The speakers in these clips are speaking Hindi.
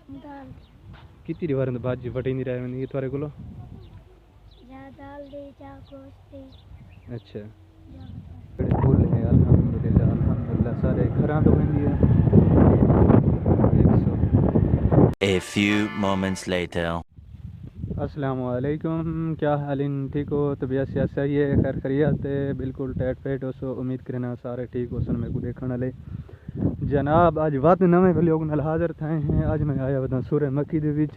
दाल कितनी दीवार में भाजी फटी नहीं रहा है तुम्हारे को दाल दे चा गोश्त दे अच्छा बड़े फूल हैं अल्हम्दुलिल्लाह अल्हम्दुलिल्लाह सारे घरां तो बंदी है 100 A few moments later अस्सलाम वालेकुम क्या हाल इन ठीक हो तबीयत से सही है खैर खैरियत है बिल्कुल टैट पेट हो सो उम्मीद करना सारे ठीक हो सन मेरे को देखने वाले जनाब अज वध नवे लोग नाल हाजिर थे हैं अज मैं आया वदा सूरह मक्की दे विच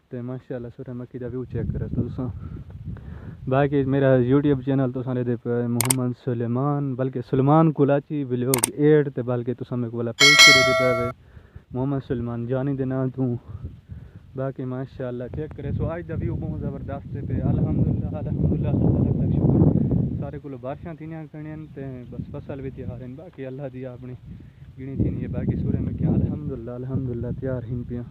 ते माशाअल्लाह सूरह मक्की दा व्यू चेक करो तुसां बाकी मेरा यूट्यूब चैनल तो दे पे मोहम्मद सुलेमान बल्कि सुलेमान कुलाची व्लॉग 8 ते बल्कि तुसां मेरे को वाला पेज करे दे पे मोहम्मद सुलेमान जानी दे ना तू बाकी माशाअल्लाह चेक करे सो आज दा व्यू बहुत ज़बरदस्त है पे अल्हम्दुलिल्लाह अल्हम्दुलिल्लाह अल्लाह तक शुक्र सारे को बारिशां थी करने ते बस फसल भी तैयार हैं बाकी अल्लाह दी अपनी गिनी थी है बाकी सूरह में क्या अल्हम्दुलिल्लाह अल्हम्दुलिल्लाह तैयार हिन पिया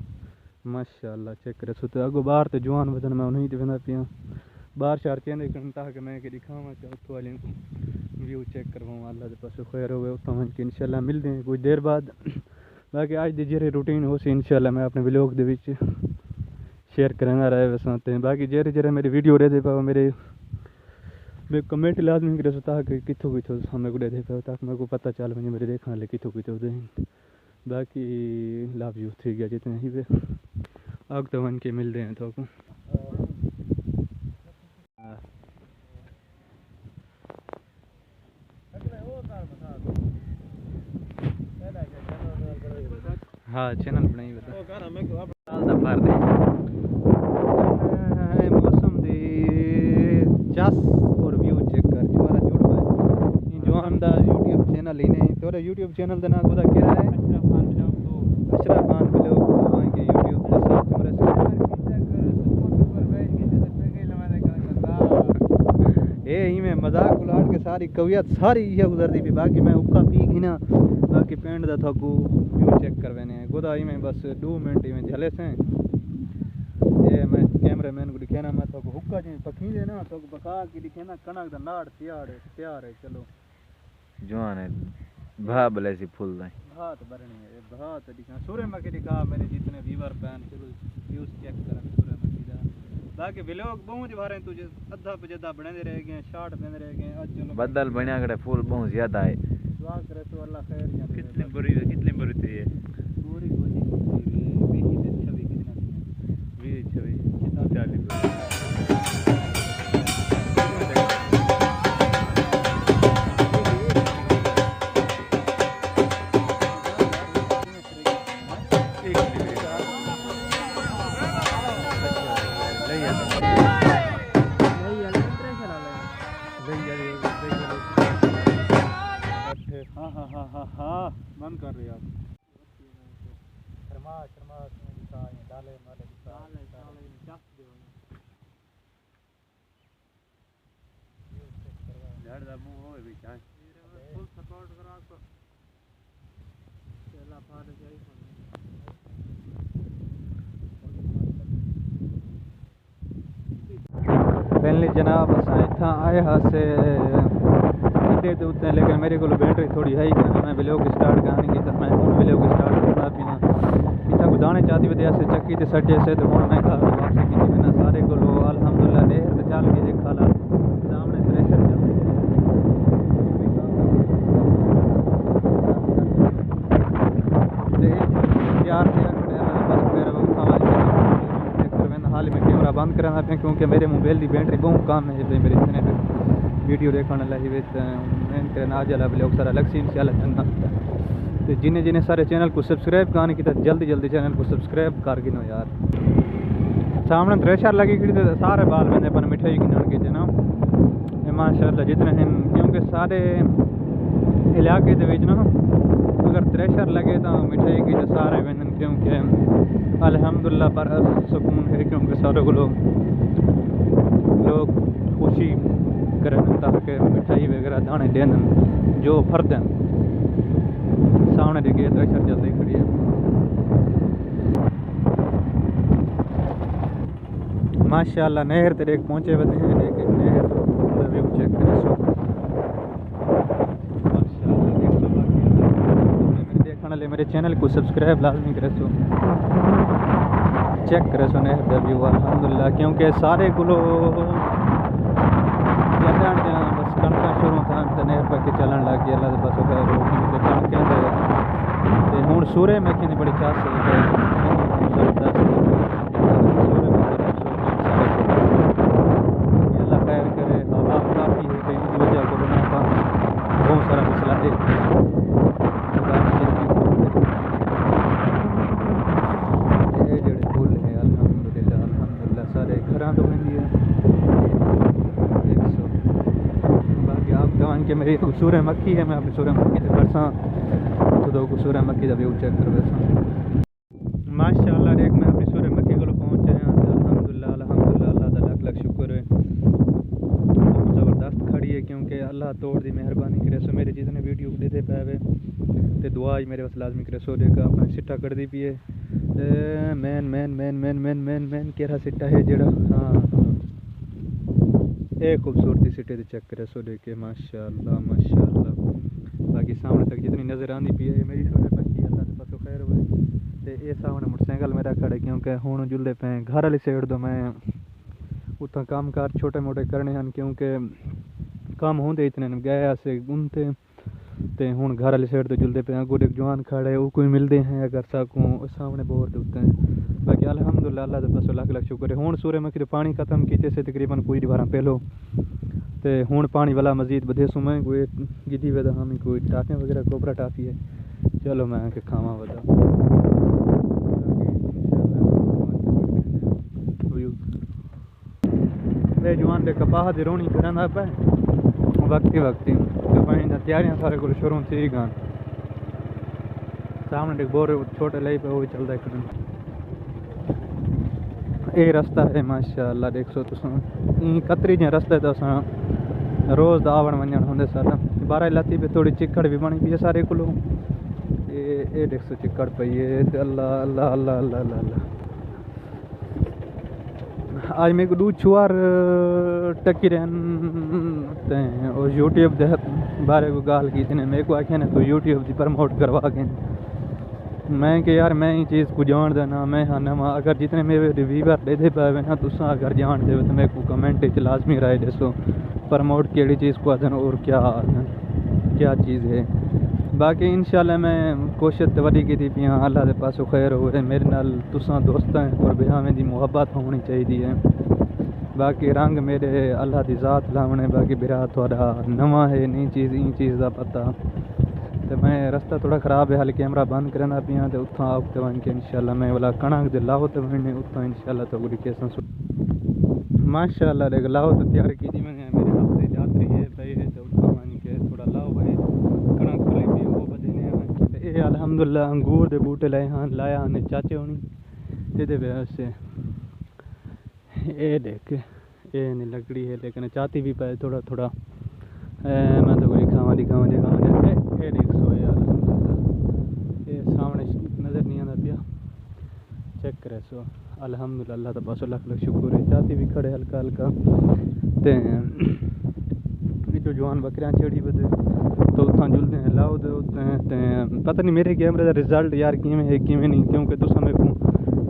माशाअल्लाह चेक करे सो अगो बाहर ते जवान बदन में उन्हीं ते वेंदा पिया बाहर शार चेंदे करन ताकि मैं कि दिखावा चाह उत्थों वाले व्यू चेक करवाऊँ अल्लाह के पास खैर हो उत्थों कि इंशाल्लाह मिलते हैं कुछ देर बाद बाकी आज दी जेरे रूटीन हो सी इंशाल्लाह मैं अपने व्लॉग दे विच शेयर करना रहे वैसे बाकी जेरे जेरे मेरी वीडियो रहे पाओ मेरे कमेंट लाजमी करे ताकि कितों कितों हमें को दे पाओ ताकि मेरे को पता चल वजे मेरे देखने वाले कितों कितों दे बाकी लव यू थी गया जितने ही वे आग तो वन के मिल रहे हैं तो को हाँ चैनल बनाई बता मार दे मौसम दे चस और व्यू चेक कर तुम्हारा जुड़ भाई जवान दा यूट्यूब चैनल इने तोरा यूट्यूब चैनल दा नाम खुदा क्या है अशरफ खान ब्लॉग वहां के यूट्यूब पे सर्च मरे ए ही में मजाक उलाट के सारी कवियत सारी ये गुजरदी भी बाकी मैं उक्का पी गिना बाकी पेंट दा थकू व्यू चेक करवाने खुदा ही में बस 2 मिनट में झले से ये मैं कैमरामैन को दिखाना मैं तो हुक्का जी पखी देना तो बका की दिखाना कनक दा नाड़ तैयार है चलो जवान है भा भले सी फुल दे भात भरनी है भात दिखा सूर्य मक्की दिखा मेरे जितने व्यूअर फैन चलो व्यूज चेक करन सूर्य मक्की दा बाकी व्लॉग बहुत बारे तुझे अद्धा पजदा बने रह गए शॉर्ट बने रह गए आज चलो बदल बनिया करे फुल बहुत ज्यादा है दुआ करे तो अल्लाह खैर जाने कितनी बुरी थी ये पूरी गोली बेही ते छवि कितना थी 20 छवि कितना 40 हाँ मन कर रही आप शर्मा डाले माले झाड़ दा मुंह होए भी चाहे फुल सपोर्ट करा को चला फाड़ जाई पहले जनाब असा इतना आए हासे अड्डे ते उत्ते लेकिन मेरे को बैटरी थोड़ी है ही मैं व्लॉग स्टार्ट करने की तो मैं व्लॉग स्टार्ट करता पीना इतना को दाने चाहती वजह से चक्की ते सटे से तो हुण मैं घर वापसी की मैंने सारे को अल्हम्दुलिल्लाह नेहर ते चल के एक खाला सामने थ्रेशर चल यार बस फिर उठा वाली हाल में कैमरा बंद कराना पे क्योंकि मेरे मोबाइल की बैटरी बहुत कम है मेरे इतने वीडियो देखने लगी मैं आज वाला ब्लॉग सारा अलग सी इंशाल्लाह चंगा तो जिन्हें सारे चैनल को सब्सक्राइब करने की तो जल्दी चैनल को सब्सक्राइब कर गिनो यार सामने थ्रेशर लगी खड़ी तो सारे बाल बंदे पर मिठाई गिनन के ना माशाल्लाह जितने हैं क्योंकि सारे इलाके के ना अगर थ्रेशर लगे तो मिठाई की तो सारे बंदन क्योंकि अल्हम्दुलिल्लाह पर सुकून है क्योंकि सारे को लोग खुशी करें ताकि मिठाई वगैरह दाने देन जो फर्द हैं सामने देखिए थ्रेशर जल्दी खड़ी है माशाल्लाह नहर ते देख पहुंचे बदे हैं लेकिन नहर का व्यू चेक करें माशाल्लाह 100 मेरे देखने वाले मेरे चैनल को सब्सक्राइब लाजमी करे सो, चेक करे सो नहर दा व्यू अल्हम्दुलिल्लाह, क्योंकि सारे कोलो चलन बस कणक शुरू था तो नहर पर के चलन लग गया। अल्लाह दे बस खैर हो क्योंकि कणकें ते हुण सूरे में की बड़ी चास है अल्लाह खैर करे। हवा काफ़ी है कई की वजह को बना था बहुत सारा मसला है। ये जेड़े फुल है अल्हम्दुलिल्लाह अल्हम्दुलिल्लाह सारे घरां तो वेंदी है। बाकी आप कहां के मेरी सूरह मक्की है, मैं अपनी सूरह मक्की से करसा तो दो को सूरह मक्की का व्यू चेक कर वैसा माशाअल्लाह। देख मैं अपनी सूरह मक्की को पहुंचे हैं अल्हम्दुलिल्लाह अल्हम्दुलिल्लाह। अल्लाह दा लाख लाख शुक्र है, ज़बरदस्त खड़ी है क्योंकि अल्लाह तोड़ दी मेहरबानी करे सो। मेरे जितने वीडियो देते पावे ते दुआ ही मेरे बस लाजमी करे सो। देखा अपना सिट्टा कर दी पिए man man man man man man man केरा सिट्टा है जेड़ा हाँ एक खूबसूरती सिट्टे चेक करे सो देखे माशाअल्लाह माशाअल्लाह। बाकी सामने तक जितनी नज़र आती पी है मेरी सूरह मक्की अल्लाह के पासों खैर हुए। तो ये सामने मोटरसाइकिल मेरा खड़े क्योंकि हुण जुलदे पे घर वाली साइड तो मैं उत्थां काम कार छोटे मोटे करने हैं क्योंकि काम होंदे इतने गए अस घूमते ते हुण घर वाली साइड तो जुलदे पे अगो एक जवान खड़े वो कोई मिलते हैं अगर सकूँ सामने बोर दे उत्ते। बाकी अल्हम्दुलिल्लाह अल्लाह दे पासों लाख लाख शुक्र है। हुण सूरह मक्की तो पानी खत्म कीते से तकरीबन कोई बारह पहलो ते हुण पानी वाला मजीद बधे सो मैं कोई गिदी वदा हमें कोई टाफियाँ वगैरह कोबरा टाफी है। चलो मैं के खावा वदा वे जवान दे कपाह दी रोनी करना पे वक्ती वक्ती कपाही दा तैयारियां सारे को शुरू थी गान सामने एक बोर छोटे लाई पे वो भी चलदा एक ये रास्ता है माशाअल्लाह। देख सो तुसां कतरी जे रास्ते तो असां रोज़ दा आवण वञण होंदे सारा बारह लाती पे थोड़ी चिक्कड़ भी बनी पई है सारे कोलों। ये देख सो चिक्कड़ पई है ते अल्लाह अल्लाह अल्लाह अल्लाह अल्लाह। आज मेरे को दू छुआर टकी रहन ते और यूट्यूब दे बारे को गाल की थी मेरे को आखे ने तो यूट्यूब की प्रमोट करवा के मैं कि यार मैं ही चीज़ को जान देना मैं हाँ नवा अगर जितने मेरे रिव्यूअर दे पावे ना तुसा अगर जान दे तो मेरे को कमेंट लाजमी राय दसो प्रमोट केड़ी चीज़ को आदन और क्या चीज़ है। बाकी इंशाल्लाह मैं कोशिश तो वही की थी पियाँ अल्लाह के पासों खैर हो मेरे नाल तुसा दोस्त हैं और बिहावें की मुहब्बत होनी चाहिए है। बाकी रंग मेरे अल्लाह की ज़ात लावने बाकी बिरा थोड़ा नवा है नई चीज़ का पता तो मैं रास्ता थोड़ा ख़राब है हाल कैमरा बंद करना पियाँ तो उत्थां आते वन के इंशाल्लाह मैं वाला कणक दे लाओ तो वने उत्थां इंशाल्लाह तो बुरी केसा माशाल्लाह देख लाओ तो तैयार की थी मैंने मेरे हफ्ते यात्री है भाई है तो उत्थां वन के थोड़ा लाओ भाई कणक खली भी वो बदने तो ये अल्हम्दुलिल्लाह अंगूर दे बूटे लाए हाँ लाया ने चाचे होनी ये वैसे ये देख ये नहीं लकड़ी है लेकिन चाहती भी पाए थोड़ा थोड़ा मैं तो कोई खावा दिखावा ये देख सो ये अल्हम्दुलिल्लाह ये सामने नज़र नहीं आता पिया चेक करे सो अल्हम्दुलिल्लाह अल्लाह तो बस लाख लाख शुक्र है। चाहती भी खड़े हल्का हल्का ते जो जवान बकरियाँ चढ़ी बदे तो उत्थां जुलते हैं लाओ दे पता नहीं मेरे कैमरे का रिजल्ट यार किमें है किमें नहीं क्योंकि तुसा मेरे को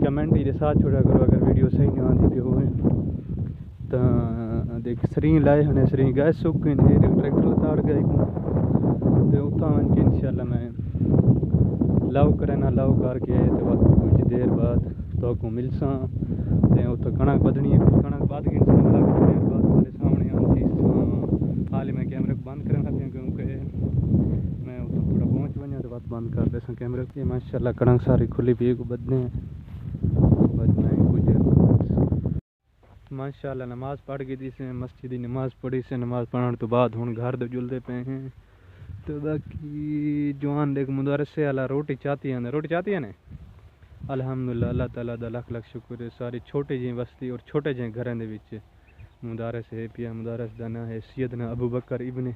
कमेंट ही साथ छोड़ा करो अगर वीडियो सही नहीं आती पे हो तो देख सरी लाए हैं सरी गए सुख गए ट्रैक्टर ताड़ गए तो उत्थां वन के इंशाल्लाह मैं लाओ करे ना लाओ करके तो कुछ देर बाद तो को मिलसा ते उत्थों कणक बदनी है कणक बाद के इंशाल्लाह देर बाद मेरे सामने आती हाल मैं कैमरे को बंद करना पिया क्योंकि मैं उत्थों थोड़ा पहुँच वना तो बात बंद कर दे कैमरे की माशाल्लाह कणक सारी खुली पी को बदने कुछ माशाल्लाह नमाज़ पढ़ गई थी से मस्जिद की नमाज़ पढ़ी से नमाज़ पढ़ने तो बाद हुण घर दे जुलदे पे हैं तो बाकी जवान देख मुदरसे वाला रोटी चाहती है ने अल्हम्दुलिल्लाह अल्लाह ताला दा लाख लाख शुक्र है। सारी छोटी जी बस्ती और छोटे जे घरों दे विच मुदरस है पिया मुदरस दा नाम है सैयदना अबू बकर इब्ने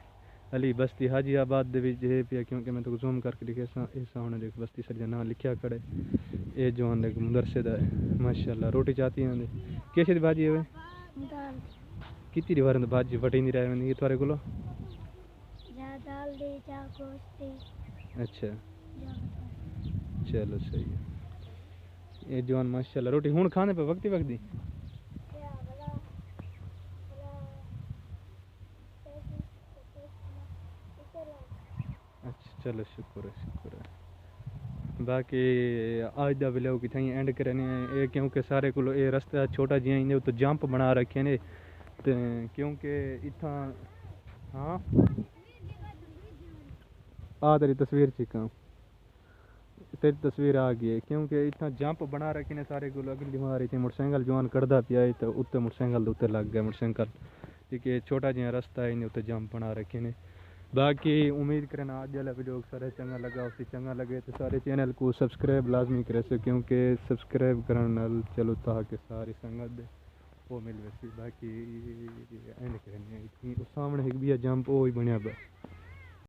अली बस्ती हाजी आबाद दे विच है पिया क्योंकि मैं तो जूम करके लिखे ऐसा होने देख बस्ती सर नाम लिखा खड़े ये जवान देख मुदरसे दा माशाल्लाह रोटी चाहती है कैसे दी भाजी है दाल कितनी बार भाजी वटी नहीं रहे तुम्हारे को या दाल दे जा गोश्त दे अच्छा चलो सही है। ये जवान माशाल्लाह रोटी हुन खाने पे वक्ती वक्ती। क्या भला भला अच्छा चलो शुक्र है शुक्र है। बाकी आज दा व्लॉग इत्थै ही एंड करने ये क्योंकि सारे को ये रास्ता छोटा जिहा इने तो जंप बना रखे ने ते क्योंकि इत्थां हाँ आ तेरी तस्वीर चिकां तेरी तस्वीर आ गई है क्योंकि इतना जंप बना रखे ने सारे को अगली मारी थी मोटरसाइकिल जवान कड़दा पिया है तो उत्ते मोटरसाइकिल दे उत्ते लग गया मोटरसाइकिल क्योंकि छोटा जिहा रास्ता है इन्हें उत्ते जंप बना रखे ने। बाकी उम्मीद करना आज वाला वीडियो सारे चंगा लगा उसी चंगा लगे तो सारे चैनल को सब्सक्राइब लाजमी करे सो क्योंकि सब्सक्राइब करने नाल चलो ताकि सारी संगत दे वो मिल वैसी। बाकी एंड करने सामने एक भी जंप वो ही बनया।